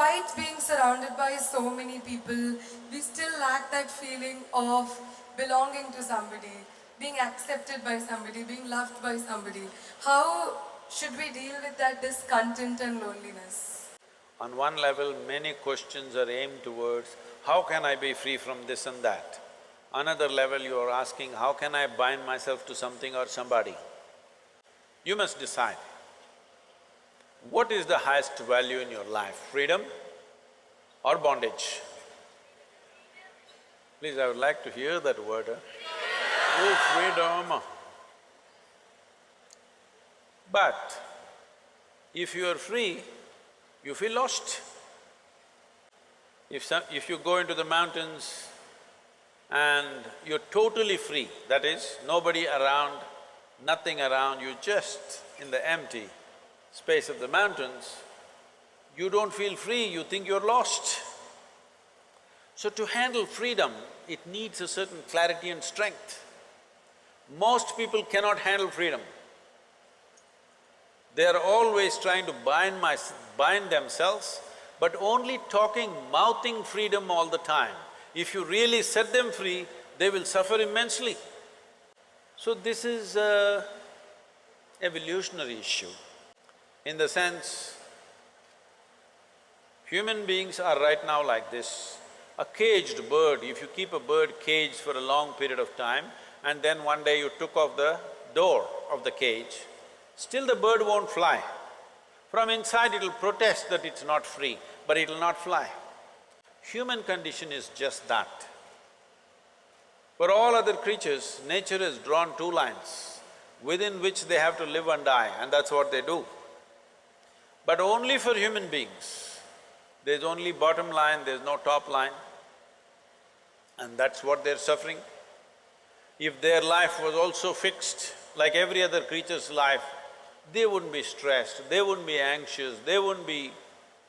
despite being surrounded by so many people, we still lack that feeling of belonging to somebody, being accepted by somebody, being loved by somebody. How should we deal with that discontent and loneliness? On one level, many questions are aimed towards, how can I be free from this and that? Another level, you are asking, how can I bind myself to something or somebody? You must decide. What is the highest value in your life, freedom or bondage? Please, I would like to hear that word, Oh, freedom! But if you are free, you feel lost. If you go into the mountains and you're totally free, that is, nobody around, nothing around, you're just in the empty space of the mountains, you don't feel free, you think you're lost. So to handle freedom, it needs a certain clarity and strength. Most people cannot handle freedom. They are always trying to bind themselves, but only talking, mouthing freedom all the time. If you really set them free, they will suffer immensely. So this is an evolutionary issue. In the sense, human beings are right now like this. A caged bird, if you keep a bird caged for a long period of time and then one day you took off the door of the cage, still the bird won't fly. From inside it'll protest that it's not free, but it'll not fly. Human condition is just that. For all other creatures, nature has drawn two lines within which they have to live and die, and that's what they do. But only for human beings, there's only bottom line, there's no top line, and that's what they're suffering. If their life was also fixed, like every other creature's life, they wouldn't be stressed, they wouldn't be anxious, they wouldn't be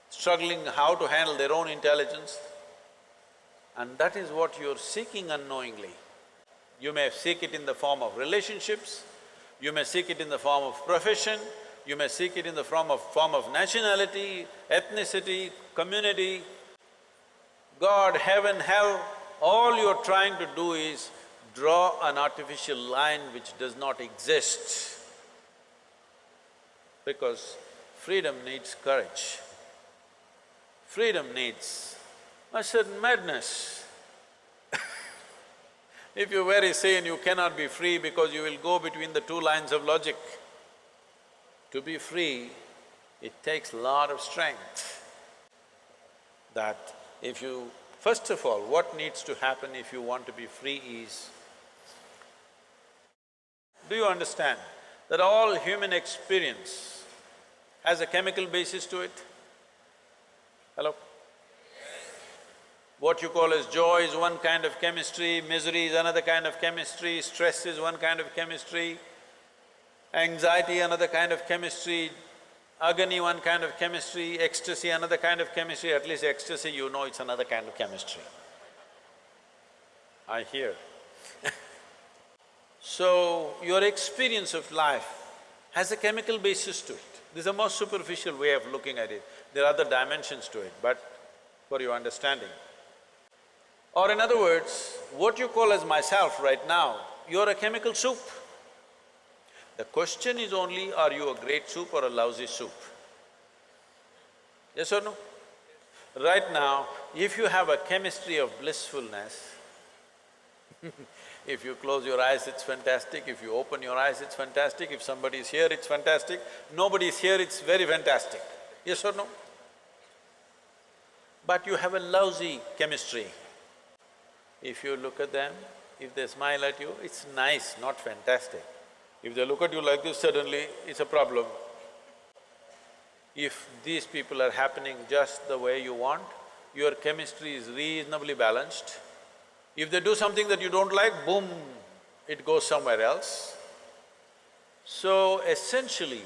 struggling how to handle their own intelligence. And that is what you're seeking unknowingly. You may seek it in the form of relationships, you may seek it in the form of profession, you may seek it in the form of nationality, ethnicity, community, God, heaven, hell, all you're trying to do is draw an artificial line which does not exist. Because freedom needs courage. Freedom needs a certain madness. If you're very sane, you cannot be free because you will go between the two lines of logic. To be free, it takes a lot of strength. That if you… First of all, what needs to happen if you want to be free is, do you understand that all human experience has a chemical basis to it? Hello? What you call as joy is one kind of chemistry, misery is another kind of chemistry, stress is one kind of chemistry, anxiety another kind of chemistry, agony one kind of chemistry, ecstasy another kind of chemistry, at least ecstasy you know it's another kind of chemistry. I hear. So, your experience of life has a chemical basis to it. This is the most superficial way of looking at it. There are other dimensions to it, but for your understanding. Or in other words, what you call as myself right now, you're a chemical soup. The question is only, are you a great soup or a lousy soup? Yes or no? Right now, if you have a chemistry of blissfulness, if you close your eyes, it's fantastic, if you open your eyes, it's fantastic, if somebody is here, it's fantastic, nobody is here, it's very fantastic. Yes or no? But you have a lousy chemistry. If you look at them, if they smile at you, it's nice, not fantastic. If they look at you like this, suddenly it's a problem. If these people are happening just the way you want, your chemistry is reasonably balanced. If they do something that you don't like, boom, it goes somewhere else. So essentially,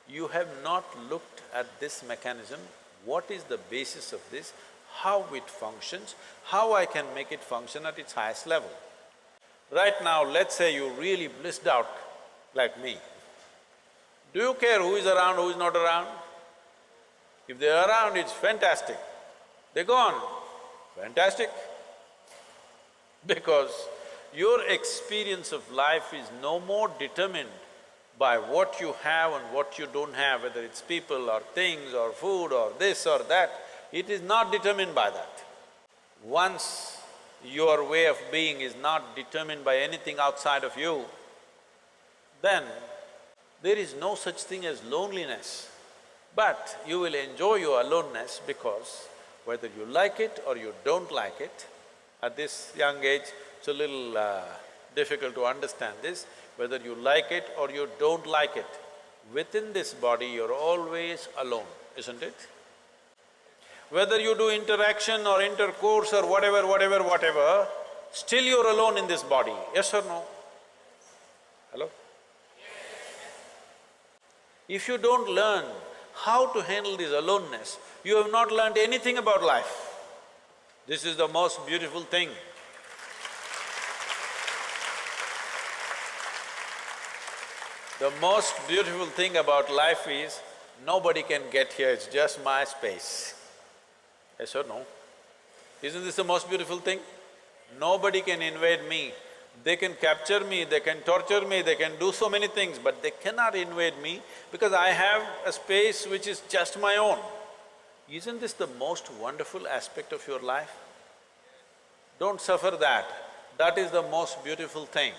you have not looked at this mechanism, what is the basis of this, how it functions, how I can make it function at its highest level. Right now, let's say you really blissed out like me. Do you care who is around, who is not around? If they're around, it's fantastic. They're gone, fantastic. Because your experience of life is no more determined by what you have and what you don't have, whether it's people or things or food or this or that. It is not determined by that. Once your way of being is not determined by anything outside of you, then there is no such thing as loneliness. But you will enjoy your aloneness because whether you like it or you don't like it, at this young age, it's a little difficult to understand this, whether you like it or you don't like it, within this body you're always alone, isn't it? Whether you do interaction or intercourse or whatever, still you're alone in this body, yes or no? Hello? If you don't learn how to handle this aloneness, you have not learned anything about life. This is the most beautiful thing. The most beautiful thing about life is, nobody can get here, it's just my space. Yes or no? Isn't this the most beautiful thing? Nobody can invade me. They can capture me, they can torture me, they can do so many things, but they cannot invade me because I have a space which is just my own. Isn't this the most wonderful aspect of your life? Don't suffer that. That is the most beautiful thing.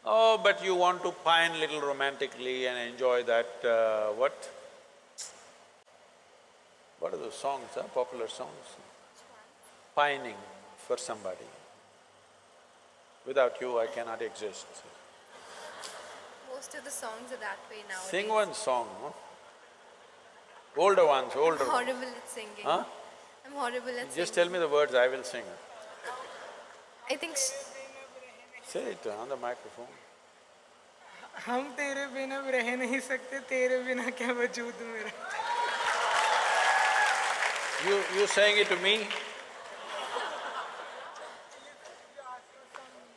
Oh, but you want to pine little romantically and enjoy that, what? What are those songs, popular songs? Pining for somebody. Without you, I cannot exist. Most of the songs are that way nowadays. Sing one song, no? Older ones, older I'm ones. horrible at singing. Huh? I'm horrible at Just singing. tell me the words, I will sing. I think Say it on the microphone. हम तेरे बिना अब रह नहीं सकते, तेरे बिना क्या वजूद मेरा। You saying it to me?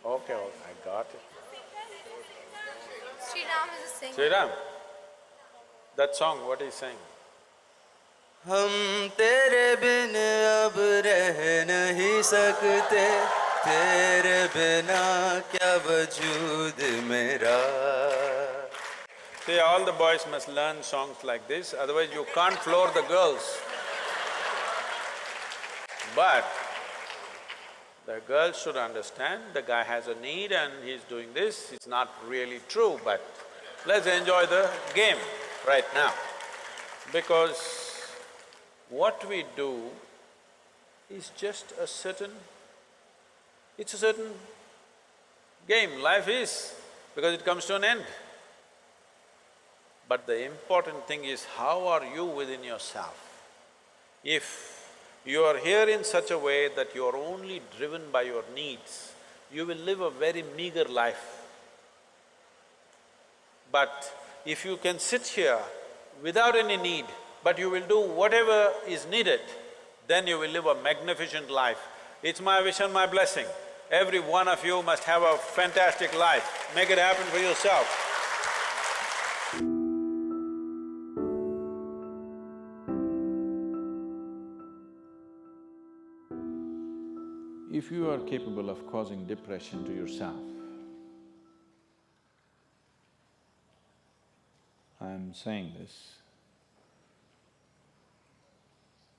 Okay, I got it. Sri Ram is a singer. Sri Ram, that song, what is saying? हम तेरे बिन अब रह नहीं सकते, तेरे बिना क्या वजूद मेरा। See, all the boys must learn songs like this, otherwise you can't floor the girls. But the girls should understand, the guy has a need and he's doing this, it's not really true, but let's enjoy the game right now. Because what we do is just a certain… it's a certain game, life is, because it comes to an end. But the important thing is, how are you within yourself? If you are here in such a way that you are only driven by your needs, you will live a very meager life. But if you can sit here without any need, but you will do whatever is needed, then you will live a magnificent life. It's my wish and my blessing. Every one of you must have a fantastic life. Make it happen for yourself. If you are capable of causing depression to yourself, I am saying this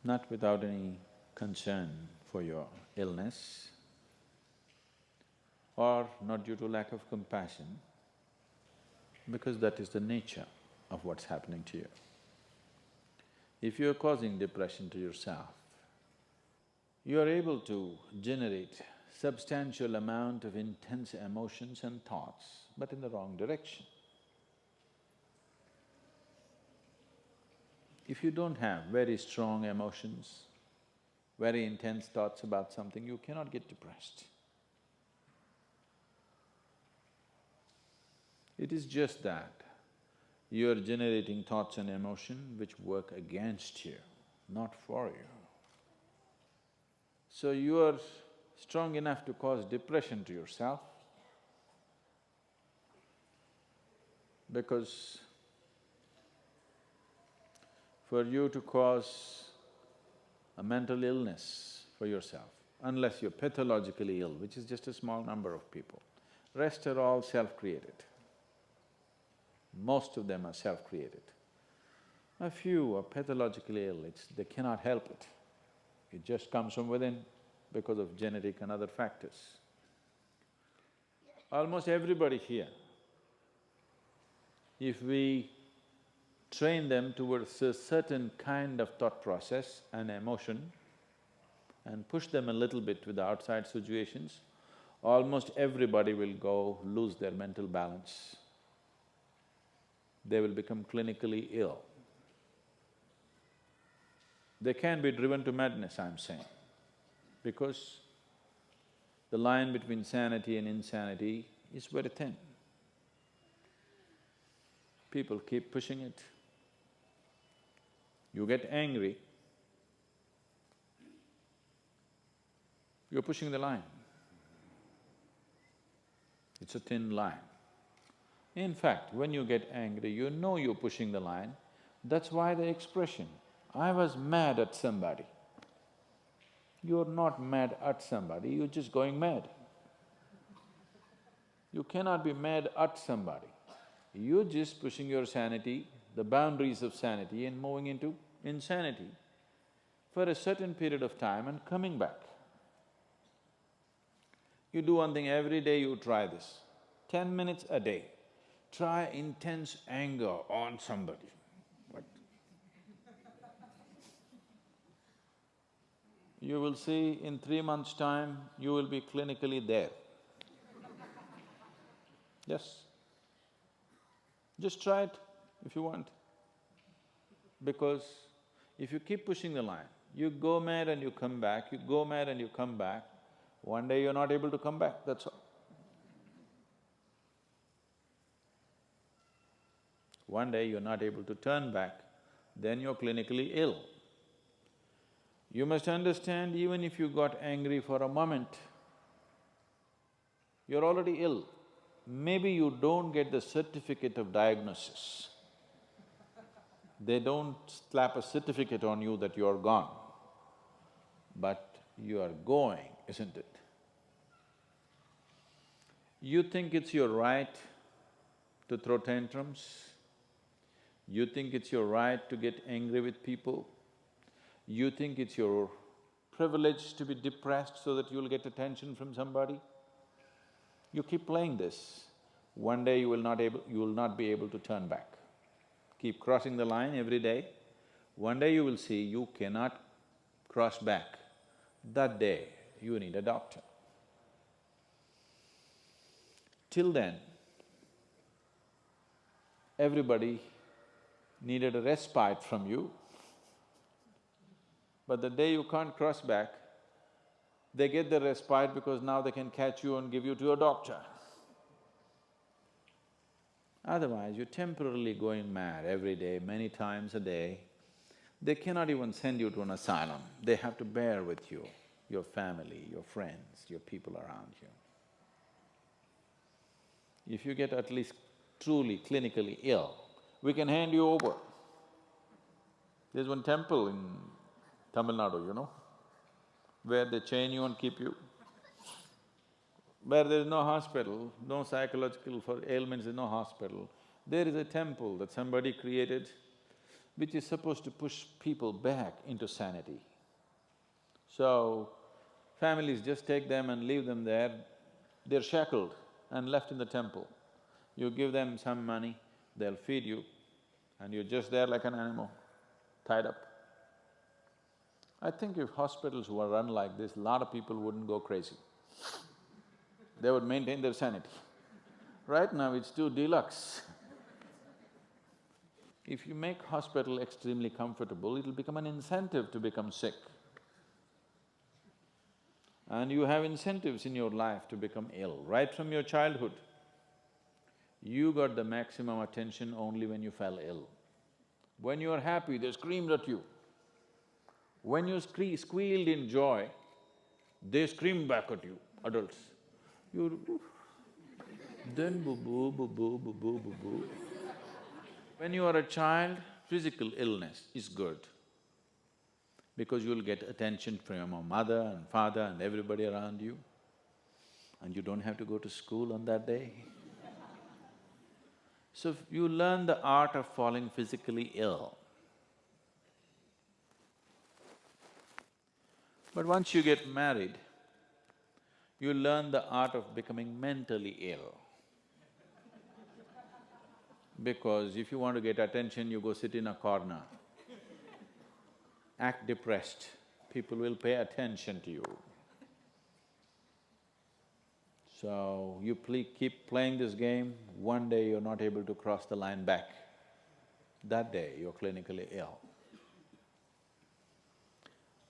not without any concern for your illness or not due to lack of compassion, because that is the nature of what's happening to you. If you are causing depression to yourself, you are able to generate substantial amount of intense emotions and thoughts, but in the wrong direction. If you don't have very strong emotions, very intense thoughts about something, you cannot get depressed. It is just that you are generating thoughts and emotion which work against you, not for you. So you are strong enough to cause depression to yourself because for you to cause a mental illness for yourself, unless you're pathologically ill, which is just a small number of people. Rest are all self-created. Most of them are self-created. A few are pathologically ill, they cannot help it. It just comes from within because of genetic and other factors. Almost everybody here, if we train them towards a certain kind of thought process and emotion and push them a little bit with the outside situations, almost everybody will go lose their mental balance. They will become clinically ill. They can be driven to madness, I'm saying, because the line between sanity and insanity is very thin. People keep pushing it. You get angry, you're pushing the line. It's a thin line. In fact, when you get angry, you know you're pushing the line. That's why the expression, "I was mad at somebody." You're not mad at somebody, you're just going mad. You cannot be mad at somebody. You're just pushing your sanity, the boundaries of sanity, and moving into insanity for a certain period of time and coming back. You do one thing every day, you try this. 10 minutes a day, try intense anger on somebody. What? You will see in 3 months' time, you will be clinically there. Yes. Just try it if you want. Because if you keep pushing the line, you go mad and you come back, you go mad and you come back, one day you're not able to come back, that's all. One day you're not able to turn back, then you're clinically ill. You must understand, even if you got angry for a moment, you're already ill. Maybe you don't get the certificate of diagnosis. They don't slap a certificate on you that you're gone, but you are going, isn't it? You think it's your right to throw tantrums, you think it's your right to get angry with people, you think it's your privilege to be depressed so that you'll get attention from somebody. You keep playing this, one day you will not be able to turn back. Keep crossing the line every day, one day you will see you cannot cross back. That day, you need a doctor. Till then, everybody needed a respite from you, but the day you can't cross back, they get the respite because now they can catch you and give you to a doctor. Otherwise, you're temporarily going mad every day, many times a day. They cannot even send you to an asylum, they have to bear with you, your family, your friends, your people around you. If you get at least truly clinically ill, we can hand you over. There's one temple in Tamil Nadu, you know, where they chain you and keep you. Where there's no hospital, no psychological for ailments, there's no hospital, there is a temple that somebody created which is supposed to push people back into sanity. So, families just take them and leave them there, they're shackled and left in the temple. You give them some money, they'll feed you, and you're just there like an animal, tied up. I think if hospitals were run like this, a lot of people wouldn't go crazy. They would maintain their sanity. Right now it's too deluxe. If you make hospital extremely comfortable, it'll become an incentive to become sick. And you have incentives in your life to become ill, right from your childhood. You got the maximum attention only when you fell ill. When you are happy, they screamed at you. When you squealed in joy, they screamed back at you, adults. You… then boo-boo, boo-boo, boo-boo, boo-boo. When you are a child, physical illness is good because you'll get attention from your mother and father and everybody around you, and you don't have to go to school on that day. So if you learn the art of falling physically ill. But once you get married, you learn the art of becoming mentally ill. Because if you want to get attention, you go sit in a corner, act depressed, people will pay attention to you. So, you keep playing this game, one day you're not able to cross the line back. That day, you're clinically ill.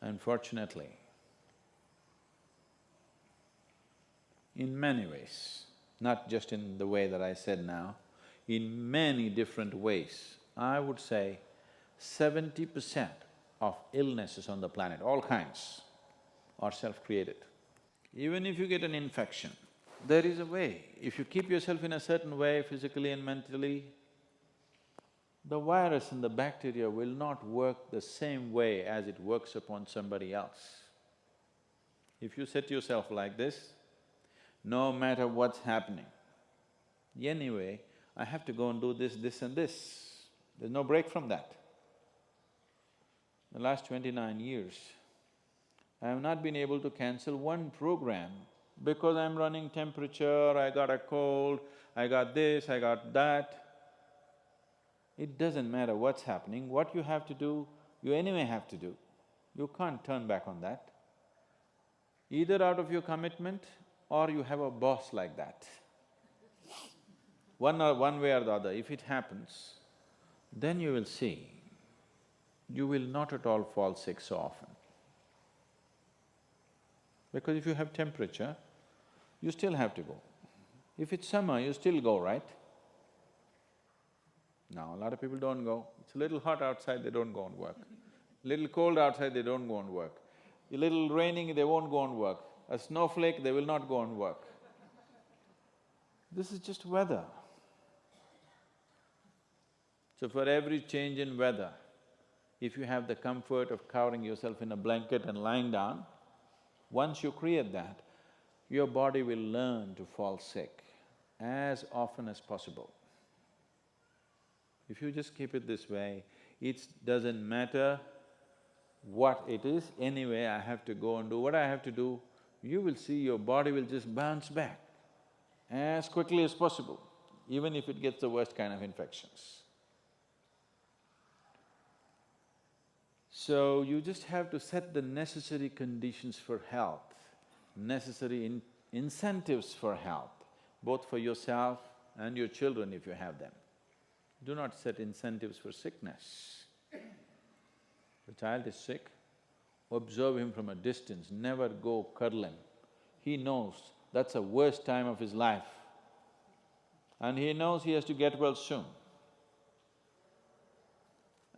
Unfortunately, in many ways, not just in the way that I said now, in many different ways, I would say 70% of illnesses on the planet, all kinds, are self-created. Even if you get an infection, there is a way. If you keep yourself in a certain way, physically and mentally, the virus and the bacteria will not work the same way as it works upon somebody else. If you set yourself like this, no matter what's happening, anyway, I have to go and do this, this and this. There's no break from that. The last 29 years, I have not been able to cancel one program because I'm running temperature, I got a cold, I got this, I got that. It doesn't matter what's happening, what you have to do, you anyway have to do. You can't turn back on that. Either out of your commitment or you have a boss like that. One way or the other, if it happens, then you will see, you will not at all fall sick so often. Because if you have temperature, you still have to go. If it's summer, you still go, right? Now, a lot of people don't go. It's a little hot outside, they don't go and work. Little cold outside, they don't go and work. A little raining, they won't go and work. A snowflake, they will not go and work. This is just weather. So for every change in weather, if you have the comfort of covering yourself in a blanket and lying down, once you create that, your body will learn to fall sick as often as possible. If you just keep it this way, it doesn't matter what it is, anyway I have to go and do what I have to do, you will see your body will just bounce back as quickly as possible, even if it gets the worst kind of infections. So, you just have to set the necessary conditions for health, necessary incentives for health, both for yourself and your children if you have them. Do not set incentives for sickness. The child is sick, observe him from a distance, never go cuddle him. He knows that's the worst time of his life, and he knows he has to get well soon.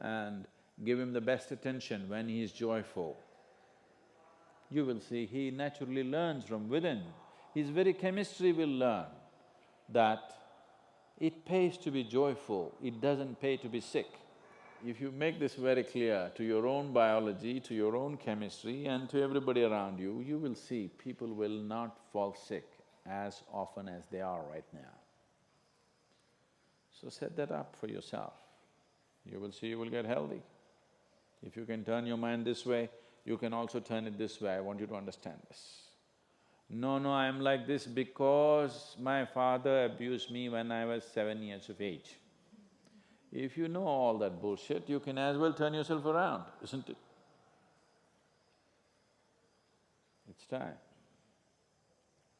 And give him the best attention when he is joyful. You will see he naturally learns from within. His very chemistry will learn that it pays to be joyful, it doesn't pay to be sick. If you make this very clear to your own biology, to your own chemistry and to everybody around you, you will see people will not fall sick as often as they are right now. So set that up for yourself. You will see you will get healthy. If you can turn your mind this way, you can also turn it this way. I want you to understand this. No, I'm like this because my father abused me when I was 7 years of age. If you know all that bullshit, you can as well turn yourself around, isn't it? It's time.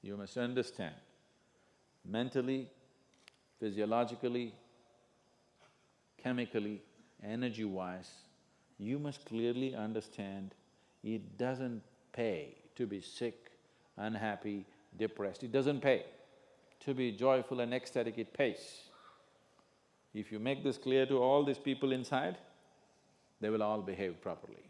You must understand, mentally, physiologically, chemically, energy-wise, you must clearly understand it doesn't pay to be sick, unhappy, depressed. It doesn't pay. To be joyful and ecstatic, it pays. If you make this clear to all these people inside, they will all behave properly.